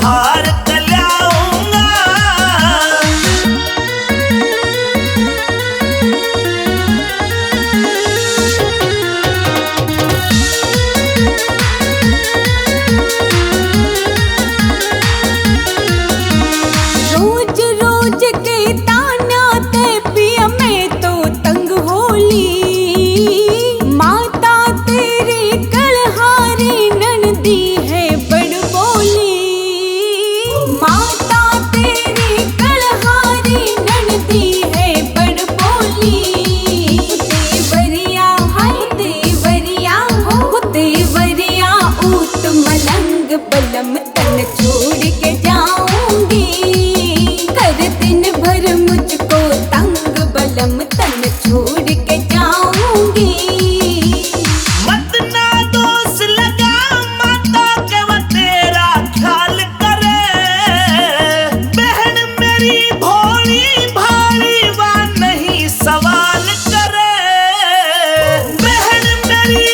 हार कल्याऊंगा। रोज रोज के ताना ते पिया मैं तो तंग होली। माता तेरी कलहारी ननदी है बड़ बोली। माता तेरी कलहारी ननदी है बड़ बोली। देवरिया हाय देवरिया हो देवरिया ऊत मलंग बलम तन छोड़ के जाऊंगी। कर दिन भर मुझको तंग बलम तन छोड़ के जाऊंगी। मत ना दोष लगा माता के वो तेरा ख्याल करे। बहन मेरी भोली भाली वा नहीं सवाल करे। बहन मेरी